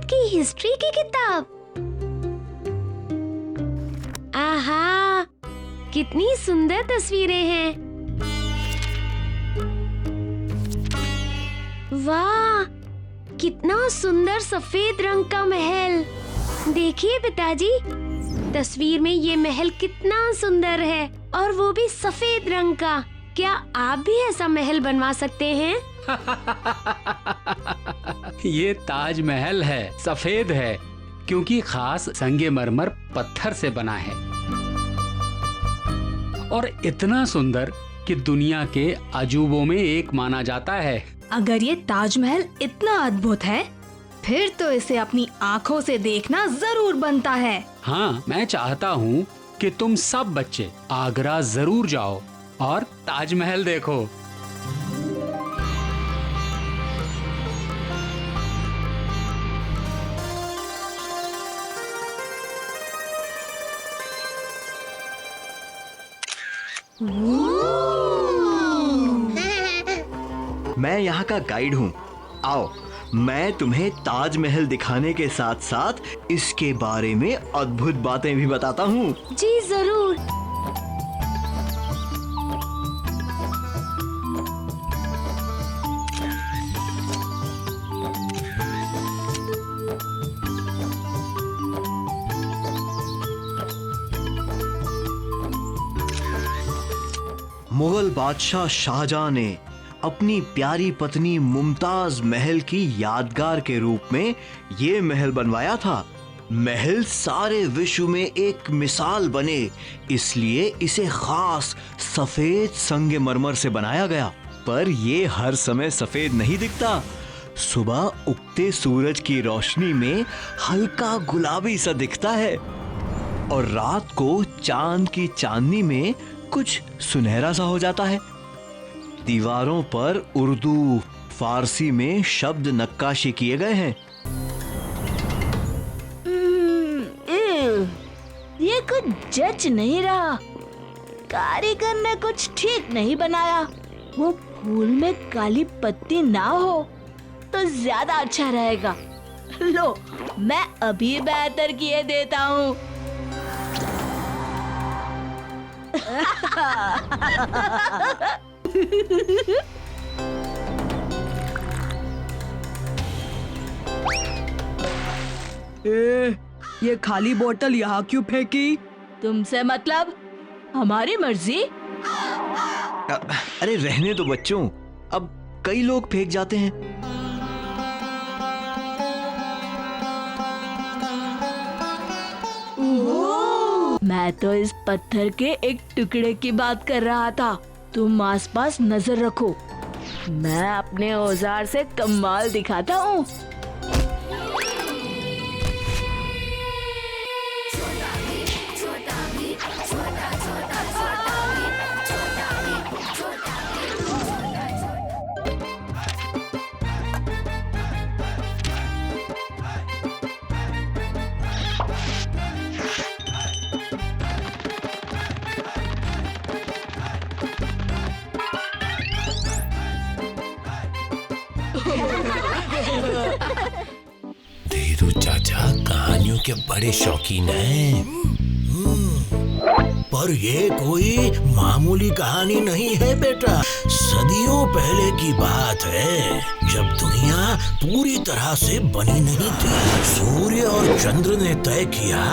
की हिस्ट्री की किताब। आहा, कितनी सुंदर तस्वीरें हैं। वाह, कितना सुंदर सफेद रंग का महल। देखिए पिताजी, तस्वीर में ये महल कितना सुंदर है और वो भी सफेद रंग का। क्या आप भी ऐसा महल बनवा सकते हैं? ये ताजमहल है, सफेद है क्योंकि खास संगमरमर पत्थर से बना है और इतना सुंदर कि दुनिया के अजूबों में एक माना जाता है। अगर ये ताजमहल इतना अद्भुत है, फिर तो इसे अपनी आँखों से देखना जरूर बनता है। हाँ, मैं चाहता हूँ कि तुम सब बच्चे आगरा जरूर जाओ और ताजमहल देखो। मैं यहाँ का गाइड हूँ। आओ, मैं तुम्हें ताजमहल दिखाने के साथ साथ इसके बारे में अद्भुत बातें भी बताता हूँ। जी जरूर। मुगल बादशाह शाहजहां ने अपनी प्यारी पत्नी मुमताज महल की यादगार के रूप में ये महल बनवाया था। महल सारे विश्व में एक मिसाल बने, इसलिए इसे खास सफेद संगमरमर से बनाया गया। पर ये हर समय सफेद नहीं दिखता। सुबह उगते सूरज की रोशनी में हल्का गुलाबी सा दिखता है और रात को चांद की चांदनी में कुछ सुनहरा सा हो जाता है। दीवारों पर उर्दू, फारसी में शब्द नक्काशी किए गए हैं। ये कुछ जच नहीं रहा। कारीगर ने कुछ ठीक नहीं बनाया। वो फूल में काली पत्ती ना हो तो ज्यादा अच्छा रहेगा। लो, मैं अभी बेहतर किए देता हूँ। ये खाली बोतल यहाँ क्यों फेंकी? तुमसे मतलब? हमारी मर्जी। अरे रहने दो बच्चों, अब कई लोग फेंक जाते हैं। मैं तो इस पत्थर के एक टुकड़े की बात कर रहा था। तुम आसपास नजर रखो, मैं अपने औजार से कमाल दिखाता हूँ। धीरू चाचा कहानियों के बड़े शौकीन हैं। पर ये कोई मामूली कहानी नहीं है बेटा। सदियों पहले की बात है, जब दुनिया पूरी तरह से बनी नहीं थी। सूर्य और चंद्र ने तय किया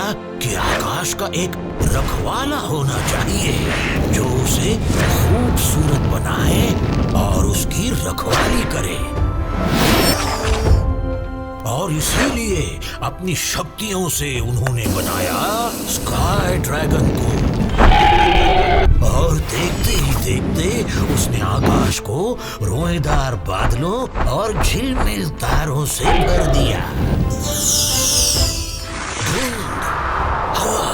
कि आकाश का एक रखवाला होना चाहिए जो उसे खूबसूरत बनाए और उसकी रखवाली करे। और इसीलिए अपनी शक्तियों से उन्होंने बनाया स्काई ड्रैगन को। और देखते ही देखते उसने आकाश को रोएदार बादलों और झिलमिल तारों से भर दिया। धुंध, हवा,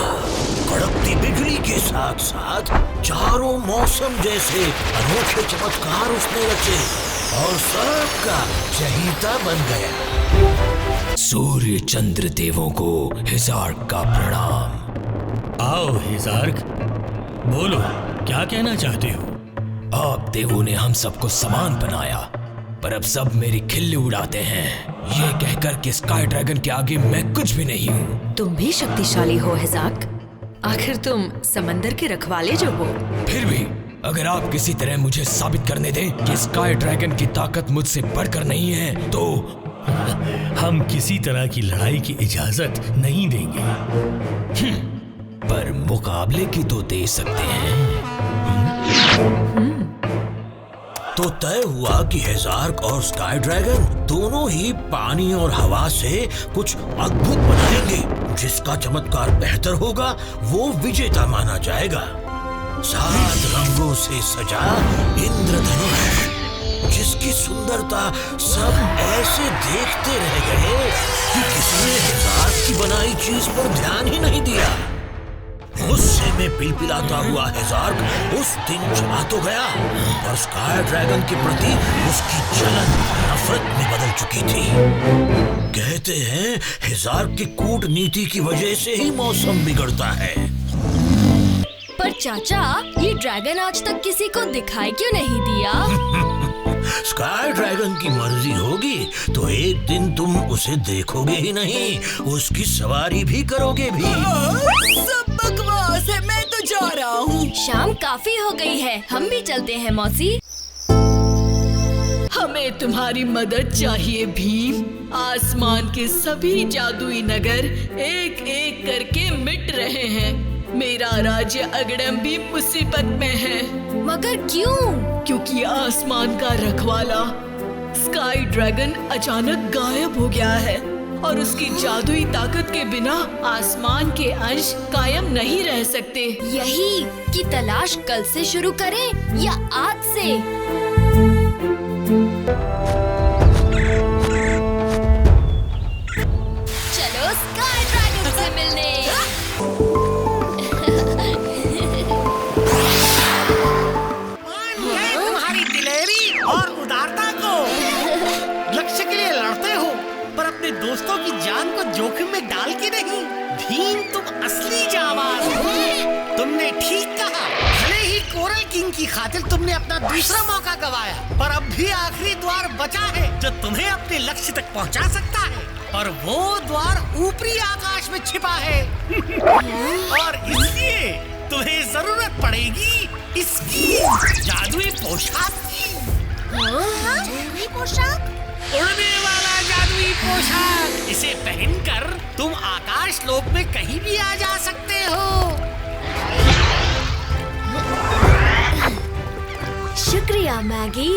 कड़कती बिजली के साथ साथ चारों मौसम जैसे अनोखे चमत्कार उसने रचे और सबका चहीता बन गया। सूर्य चंद्र देवों को हिजार्क का प्रणाम। आओ हिजार्क, बोलो क्या कहना चाहते हो? आप देवों ने हम सबको समान बनाया पर अब सब मेरी खिल्ली उड़ाते हैं, ये कहकर कि स्काई ड्रैगन के आगे मैं कुछ भी नहीं हूँ। तुम भी शक्तिशाली हो हिजाक, आखिर तुम समंदर के रखवाले जो हो। फिर भी अगर आप किसी तरह मुझे साबित करने दें कि स्काई ड्रैगन की ताकत मुझसे बढ़कर नहीं है तो हम किसी तरह की लड़ाई की इजाजत नहीं देंगे। पर मुकाबले की तो दे सकते हैं। तो तय हुआ कि हेजार्क और स्काई ड्रैगन दोनों ही पानी और हवा से कुछ अद्भुत बनाएंगे। जिसका चमत्कार बेहतर होगा वो विजेता माना जाएगा। 7 रंगों से सजा इंद्रधनुष, जिसकी सुंदरता सब ऐसे देखते रह गए कि किसी ने हेजार्क की बनाई चीज पर ध्यान ही नहीं दिया। गुस्से में पिलपिलाता हुआ हेजार्क उस दिन चला तो गया, पर स्काई ड्रैगन के प्रति उसकी जलन नफरत में बदल चुकी थी। कहते हैं हेजार्क की कूटनीति की वजह से ही मौसम बिगड़ता है। पर चाचा, ये ड्रैगन आज तक किसी को दिखाई क्यों नहीं दिया? स्काई ड्रैगन की मर्जी होगी तो एक दिन तुम उसे देखोगे ही नहीं, उसकी सवारी भी करोगे भी। सब बकवास है, मैं तो जा रहा हूँ। शाम काफी हो गई है, हम भी चलते हैं मौसी। हमें तुम्हारी मदद चाहिए भीम। आसमान के सभी जादुई नगर एक एक करके मिट रहे हैं। मेरा राज्य अगडम भी मुसीबत में है। मगर क्यों? क्योंकि आसमान का रखवाला स्काई ड्रैगन अचानक गायब हो गया है और उसकी जादुई ताकत के बिना आसमान के अंश कायम नहीं रह सकते। यही की तलाश कल से शुरू करें या आज से? चलो स्काई ड्रैगन से मिलने। तुम्हारी दिलेरी और उदारता को। लक्ष्य के लिए लड़ते हो पर अपने दोस्तों की जान को जोखिम में डाल के नहीं। भीम, तुम असली जाबाज हो। तुमने ठीक कहा। भले ही कोरल किंग की खातिर तुमने अपना दूसरा मौका गवाया, पर अब भी आखिरी द्वार बचा है जो तुम्हें अपने लक्ष्य तक पहुंचा सकता है, और वो द्वार ऊपरी आकाश में छिपा है। और इसलिए तुम्हें जरूरत पड़ेगी इसकी जादुई पोशाक की। जादुई पोशाक? उड़ने वाला जादुई पोशाक। इसे पहनकर तुम आकाश लोक में कहीं भी आ जा सकते हो। शुक्रिया मैगी।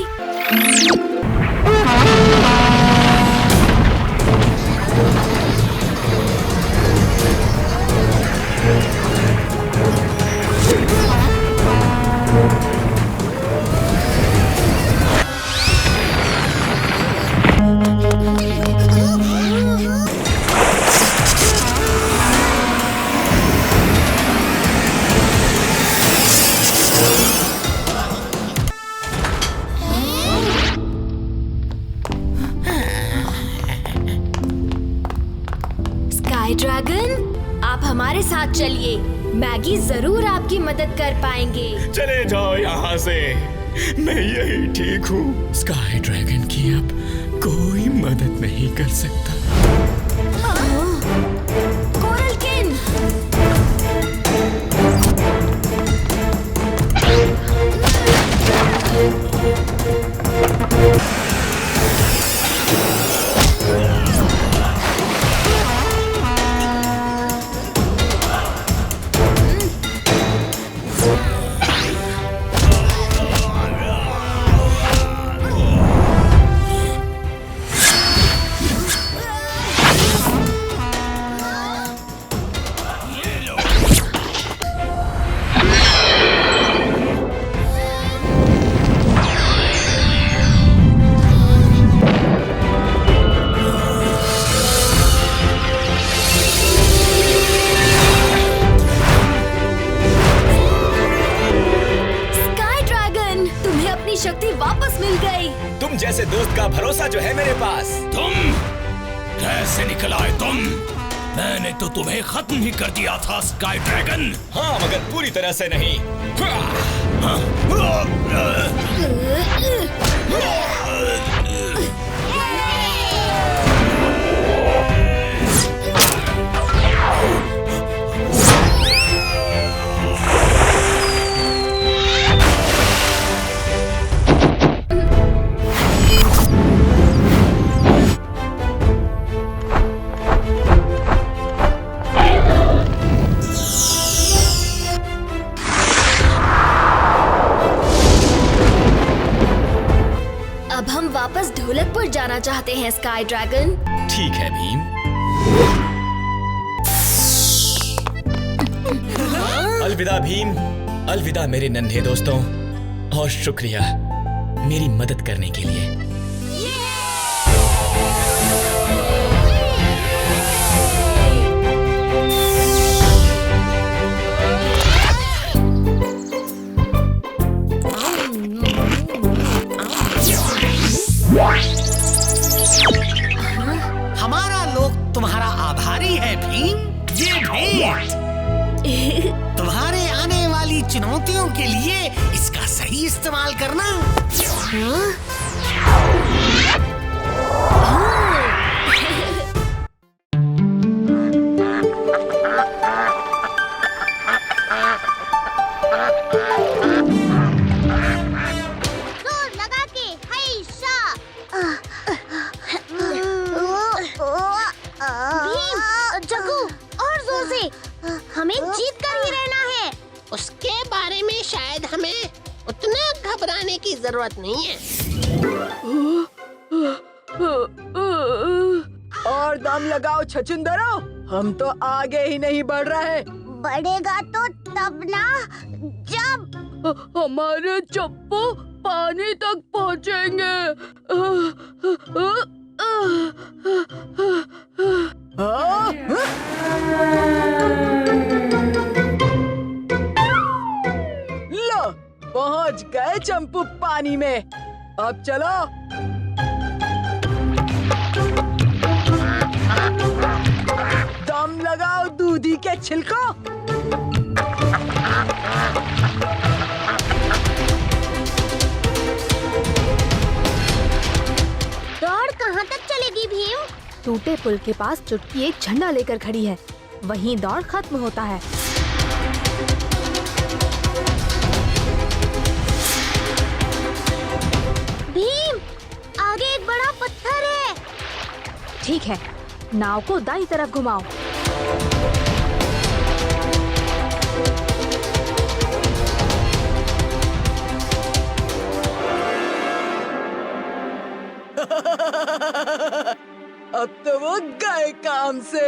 स्काई ड्रैगन, आप हमारे साथ चलिए। मैगी जरूर आपकी मदद कर पाएंगे। चले जाओ यहाँ से, मैं यही ठीक हूँ। स्काई ड्रैगन की अब कोई मदद नहीं कर सकता। Coral king! शक्ति वापस मिल गई। तुम जैसे दोस्त का भरोसा जो है मेरे पास। तुम कैसे निकल आए तुम? मैंने तो तुम्हें खत्म ही कर दिया था स्काई ड्रैगन। हाँ, मगर पूरी तरह से नहीं। चाहते हैं स्काई ड्रैगन? ठीक है भीम। अलविदा भीम, अलविदा मेरे नन्हे दोस्तों, और शुक्रिया मेरी मदद करने के लिए। हमारा लोग तुम्हारा आभारी है भीम। ये भेंट तुम्हारे आने वाली चुनौतियों के लिए इसका सही इस्तेमाल करना। हमें जीत कर ही रहना है। उसके बारे में शायद हमें उतना घबराने की जरूरत नहीं है। और दम लगाओ छछुंदरो, हम तो आगे ही नहीं बढ़ रहे। बढ़ेगा तो तब ना जब हमारे चप्पू पानी तक पहुँचेंगे। लो, पहुंच गए चंपू पानी में। अब चलो। दम लगाओ दूधी के छिलको। दौड़ कहाँ तक चलेगी भीम? टूटे पुल के पास चुटकी एक झंडा लेकर खड़ी है, वहीं दौड़ खत्म होता है। भीम, आगे एक बड़ा पत्थर है। ठीक है, नाव को दाईं तरफ घुमाओ। अब तो वो गए काम से।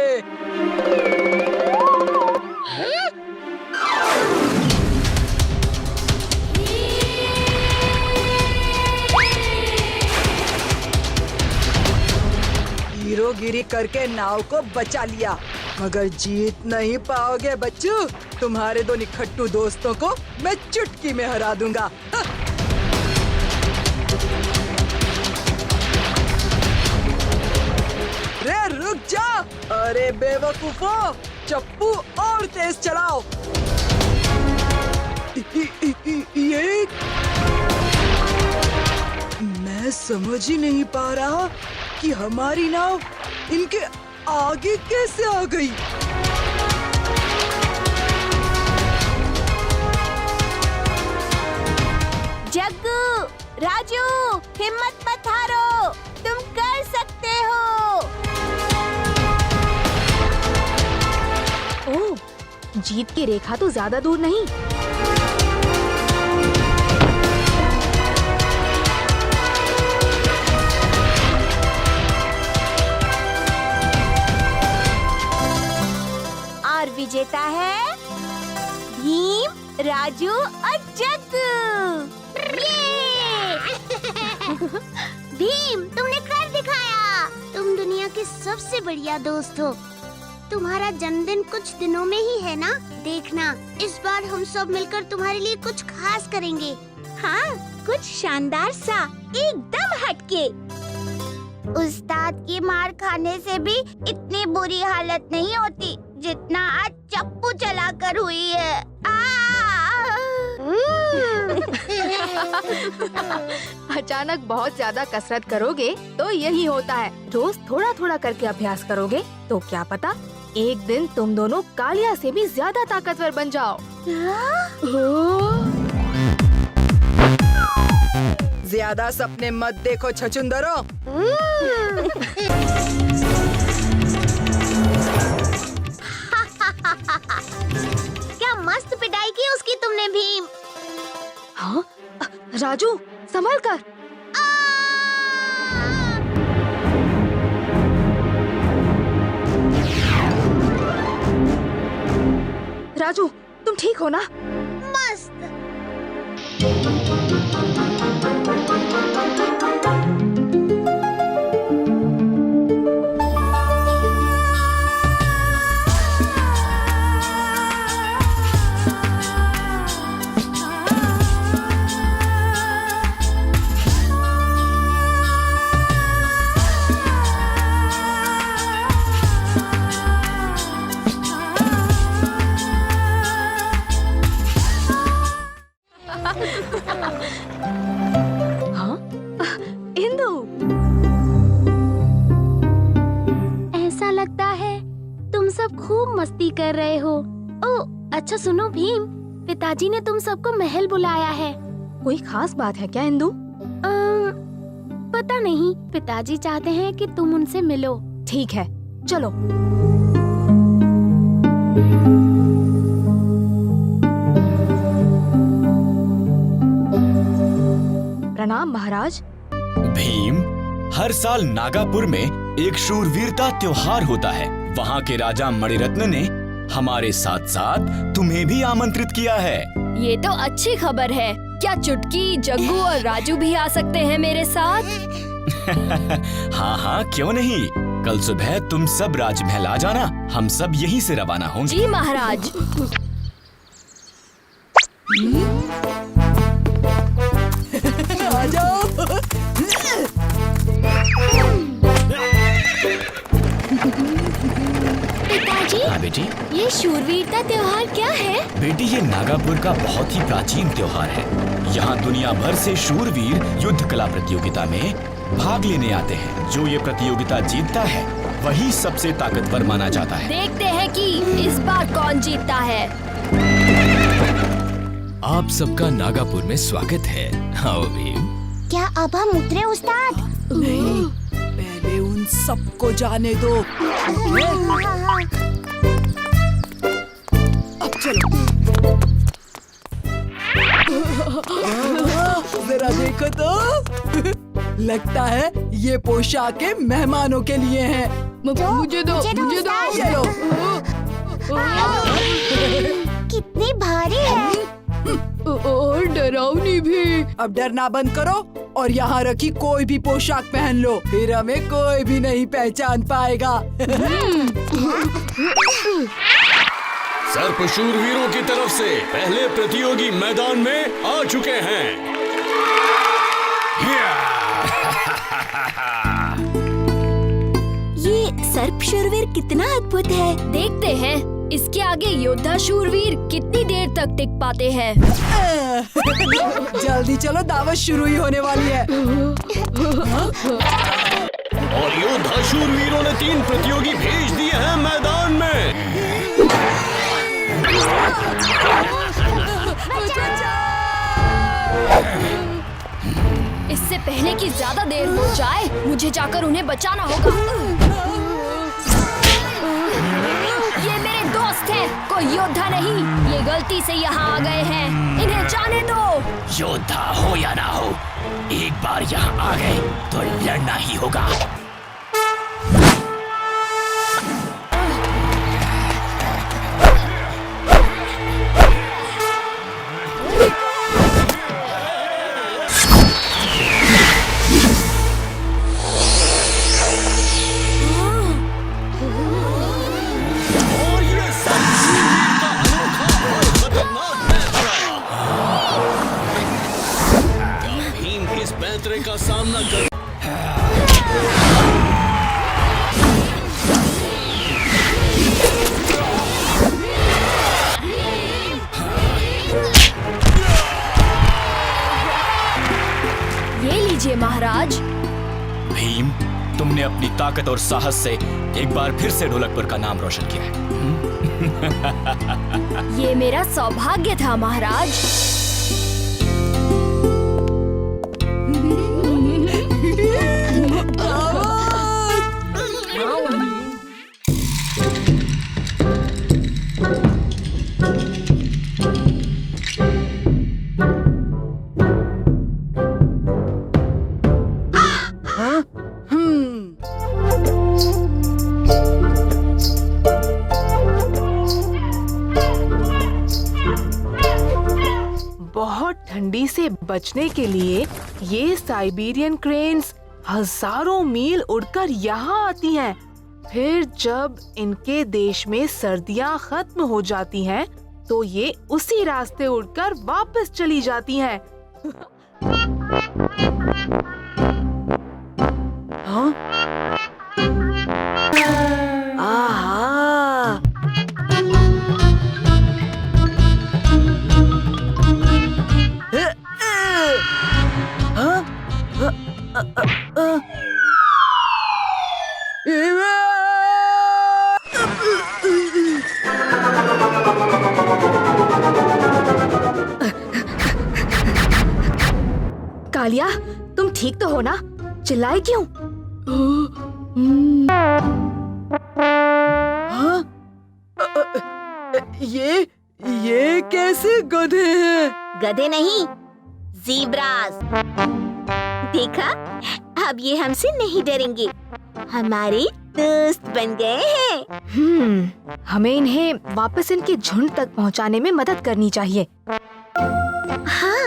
हीरोगिरी करके नाव को बचा लिया, मगर जीत नहीं पाओगे बच्चू। तुम्हारे दो निखट्टू दोस्तों को मैं चुटकी में हरा दूंगा। रे रुक जा! अरे बेवकूफो, चप्पू और तेज चलाओ। ये मैं समझ ही नहीं पा रहा कि हमारी नाव इनके आगे कैसे आ गई। जग्गू, राजू, हिम्मत मत हारो, तुम कर सकते हो। ओह, जीत की रेखा तो ज्यादा दूर नहीं। और विजेता है भीम, राजू और जग्गू। भीम, तुमने कर दिखाया। तुम दुनिया के सबसे बढ़िया दोस्त हो। तुम्हारा जन्मदिन कुछ दिनों में ही है ना? देखना, इस बार हम सब मिलकर तुम्हारे लिए कुछ खास करेंगे। हाँ, कुछ शानदार सा, एकदम हटके। उस्ताद की मार खाने से भी इतनी बुरी हालत नहीं होती जितना आज चप्पू चलाकर हुई है। अचानक बहुत ज्यादा कसरत करोगे तो यही होता है। रोज थोड़ा थोड़ा करके अभ्यास करोगे तो क्या पता एक दिन तुम दोनों कालिया से भी ज्यादा ताकतवर बन जाओ। ज्यादा सपने मत देखो छछुंदरो। क्या मस्त पिटाई की उसकी तुमने भीम। हाँ, राजू संभल कर। राजू, तुम ठीक हो ना? मस्त। हाँ? इंदु, ऐसा लगता है तुम सब खूब मस्ती कर रहे हो। ओ अच्छा सुनो भीम, पिताजी ने तुम सबको महल बुलाया है। कोई खास बात है क्या इंदु? पता नहीं, पिताजी चाहते हैं कि तुम उनसे मिलो। ठीक है, चलो। प्रणाम महाराज। भीम, हर साल नागापुर में एक शूरवीरता त्योहार होता है। वहाँ के राजा मणिरत्न ने हमारे साथ साथ तुम्हें भी आमंत्रित किया है। ये तो अच्छी खबर है। क्या चुटकी, जग्गू और राजू भी आ सकते हैं मेरे साथ? हाँ हाँ, क्यों नहीं। कल सुबह तुम सब राजमहल आ जाना, हम सब यहीं से रवाना होंगे। जी महाराज। आ जाओ। पिताजी, हाँ बेटी। ये शूरवीरता त्योहार क्या है? बेटी, ये नागापुर का बहुत ही प्राचीन त्योहार है। यहाँ दुनिया भर से शूरवीर युद्ध कला प्रतियोगिता में भाग लेने आते हैं। जो ये प्रतियोगिता जीतता है वही सबसे ताकतवर माना जाता है। देखते हैं कि इस बार कौन जीतता है। आप सबका नागापुर में स्वागत है। आओ भीम। क्या अब हम उतरे उस्ताद? नहीं, पहले उन सबको जाने दो। अब चलो। जरा देखो तो। लगता है ये पोशाकें मेहमानों के लिए हैं। मुझे दो, मुझे दो। ये लो। कितनी भारी है और डरावनी भी। अब डरना बंद करो और यहाँ रखी कोई भी पोशाक पहन लो, फिर हमें कोई भी नहीं पहचान पाएगा। सर्प शूरवीरों की तरफ से पहले प्रतियोगी मैदान में आ चुके हैं। ये सर्प शूरवीर कितना अद्भुत है। देखते हैं इसके आगे योद्धा शूरवीर कितनी देर तक टिक पाते हैं। जल्दी चलो, दावत शुरू ही होने वाली है। और योद्धा शूरवीरों ने 3 प्रतियोगी भेज दिए हैं मैदान में। इससे पहले कि ज्यादा देर हो जाए, मुझे जाकर उन्हें बचाना होगा। ये मेरे दोस्त हैं, कोई योद्धा नहीं। ये गलती से यहाँ आ गए हैं, इन्हें जाने दो। योद्धा हो या ना हो, एक बार यहाँ आ गए तो लड़ना ही होगा। का सामना कर। ये लीजिए महाराज। भीम, तुमने अपनी ताकत और साहस से एक बार फिर से ढोलकपुर का नाम रोशन किया है। ये मेरा सौभाग्य था महाराज। ठंडी से बचने के लिए ये साइबेरियन क्रेन्स हजारों मील उड़कर यहाँ आती हैं। फिर जब इनके देश में सर्दियाँ खत्म हो जाती हैं, तो ये उसी रास्ते उड़कर वापस चली जाती हैं। हाँ? आहा! कालिया, तुम ठीक तो हो ना? चिल्लाए क्यों? हाँ? ये कैसे गधे हैं? गधे नहीं, ज़ीब्रास। देखा, अब ये हमसे नहीं डरेंगे, हमारे दोस्त बन गए हैं। हमें इन्हें वापस इनके झुंड तक पहुंचाने में मदद करनी चाहिए। हाँ,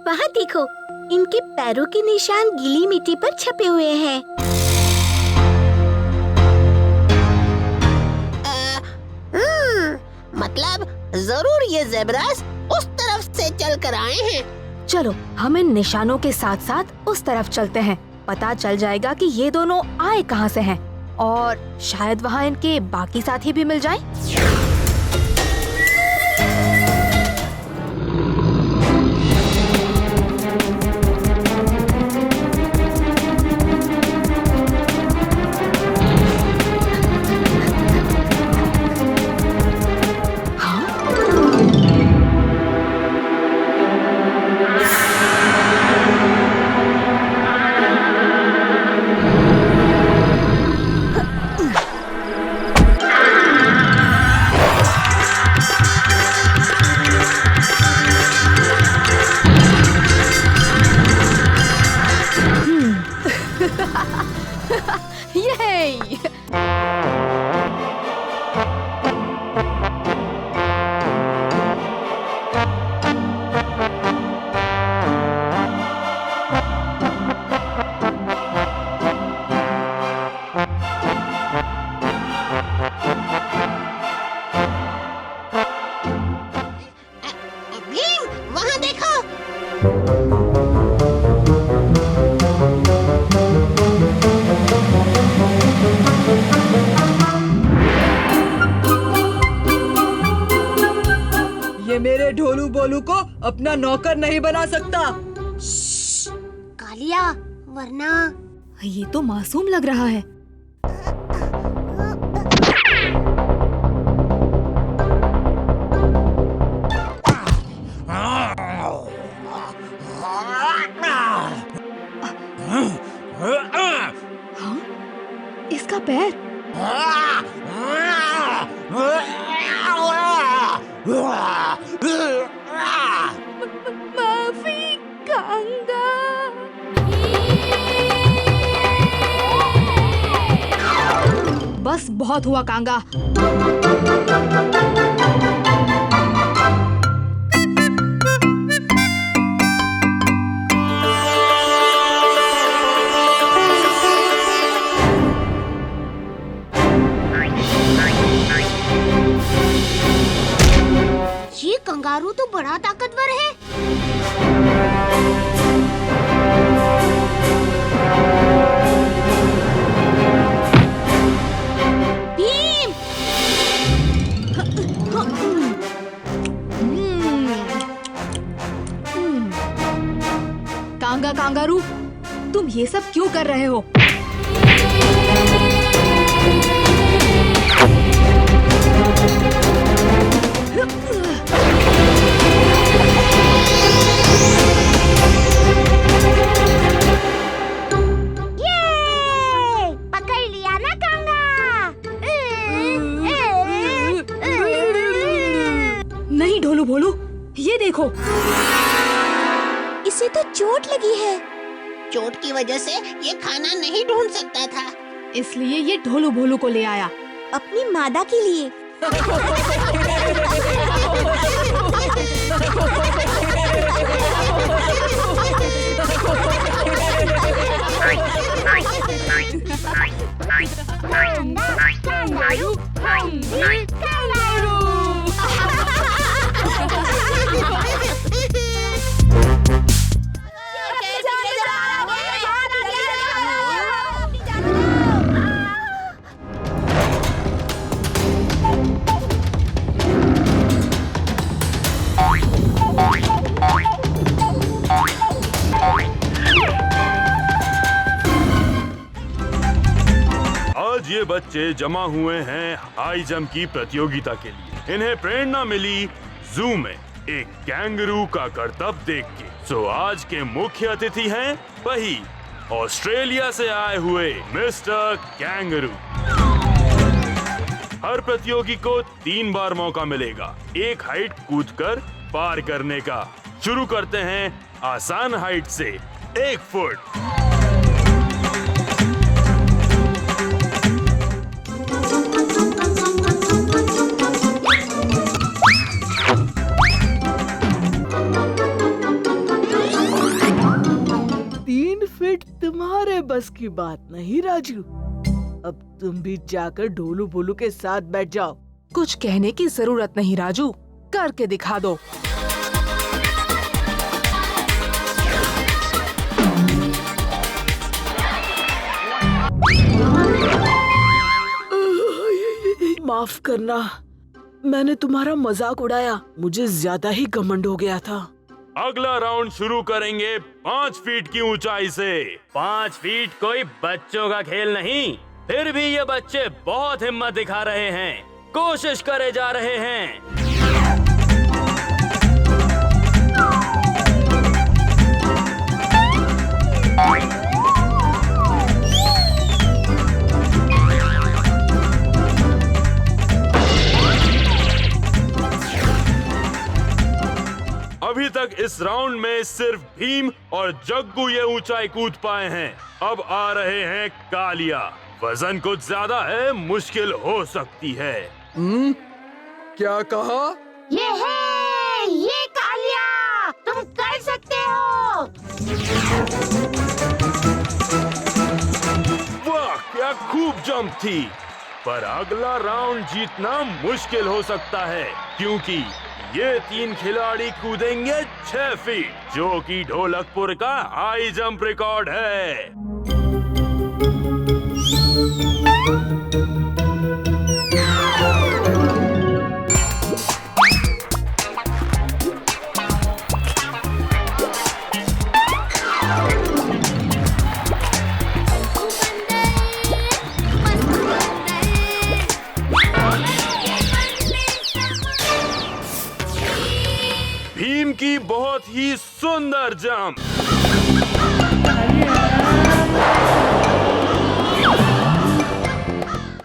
वहाँ देखो, इनके पैरों के निशान गीली मिट्टी पर छपे हुए हैं। मतलब जरूर ये ज़ेब्रास उस तरफ से चल कर आए हैं। चलो, हम इन निशानों के साथ साथ उस तरफ चलते हैं। पता चल जाएगा कि ये दोनों आए कहाँ से हैं, और शायद वहाँ इनके बाकी साथी भी मिल जाएं। मेरे ढोलू बोलू को अपना नौकर नहीं बना सकता। कालिया, वरना ये तो मासूम लग रहा है। हाँ? इसका पैर माफी कांगा। बस बहुत हुआ कांगा। ये कंगारू तो बड़ा ताकतवर है। भीम! कांगा कांगारू, तुम ये सब क्यों कर रहे हो? नहीं ढोलू भोलू, ये देखो, इसे तो चोट लगी है। चोट की वजह से ये खाना नहीं ढूंढ सकता था, इसलिए ये ढोलू भोलू को ले आया अपनी मादा के लिए। कंगारू, हम भी कंगारू। आज ये बच्चे जमा हुए हैं हाई जंप की प्रतियोगिता के लिए। इन्हें प्रेरणा मिली जू में एक कैंगरू का करतब देख के। सो आज के मुख्य अतिथि हैं वही ऑस्ट्रेलिया से आए हुए मिस्टर कैंगरू। हर प्रतियोगी को 3 बार मौका मिलेगा एक हाइट कूदकर पार करने का। शुरू करते हैं आसान हाइट से 1 फुट। तुम्हारे बस की बात नहीं राजू। अब तुम भी जाकर ढोलू भोलू के साथ बैठ जाओ। कुछ कहने की जरूरत नहीं राजू, करके दिखा दो। माफ करना, मैंने तुम्हारा मजाक उड़ाया। मुझे ज्यादा ही घमंड हो गया था। अगला राउंड शुरू करेंगे 5 फीट की ऊंचाई से। 5 फीट कोई बच्चों का खेल नहीं, फिर भी ये बच्चे बहुत हिम्मत दिखा रहे हैं, कोशिश करे जा रहे हैं। अभी तक इस राउंड में सिर्फ भीम और जग्गू ये ऊंचाई कूद पाए हैं। अब आ रहे हैं कालिया। वजन कुछ ज्यादा है, मुश्किल हो सकती है। क्या कहा? ये कालिया, तुम कर सकते हो। वाह, क्या खूब जंप थी। पर अगला राउंड जीतना मुश्किल हो सकता है, क्योंकि ये 3 खिलाड़ी कूदेंगे 6 फीट, जो कि ढोलकपुर का हाई जंप रिकॉर्ड है। भीम की बहुत ही सुंदर जंप।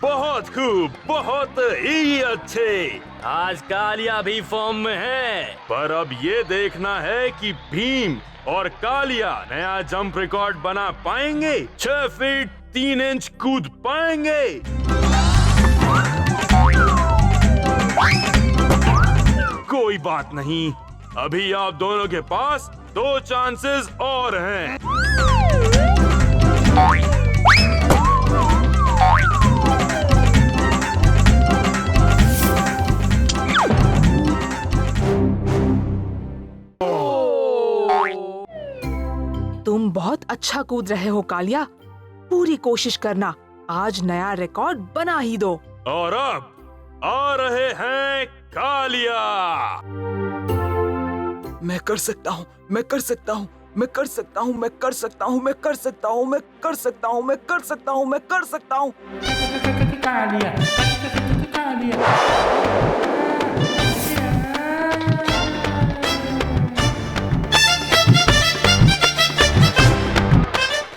बहुत खूब, बहुत ही अच्छे। आज कालिया भी फॉर्म में है। पर अब ये देखना है कि भीम और कालिया नया जंप रिकॉर्ड बना पाएंगे। 6 फीट 3 इंच कूद पाएंगे। कोई बात नहीं, अभी आप दोनों के पास 2 चांसेस और हैं। तुम बहुत अच्छा कूद रहे हो कालिया, पूरी कोशिश करना, आज नया रिकॉर्ड बना ही दो। और अब आ रहे हैं कालिया। मैं कर सकता हूँ, मैं कर सकता हूँ, मैं कर सकता हूँ, मैं कर सकता हूँ, मैं कर सकता हूँ, मैं कर सकता हूँ, मैं कर सकता हूँ, मैं कर सकता हूँ। कालिया, कालिया।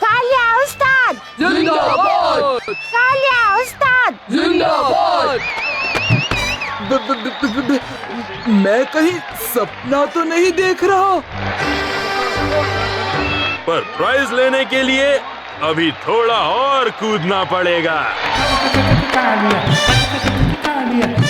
कालिया उस्ताद जिंदाबाद। कालिया उस्ताद जिंदाबाद। मैं कहीं सपना तो नहीं देख रहा। पर प्राइज लेने के लिए अभी थोड़ा और कूदना पड़ेगा। कालिया, कालिया।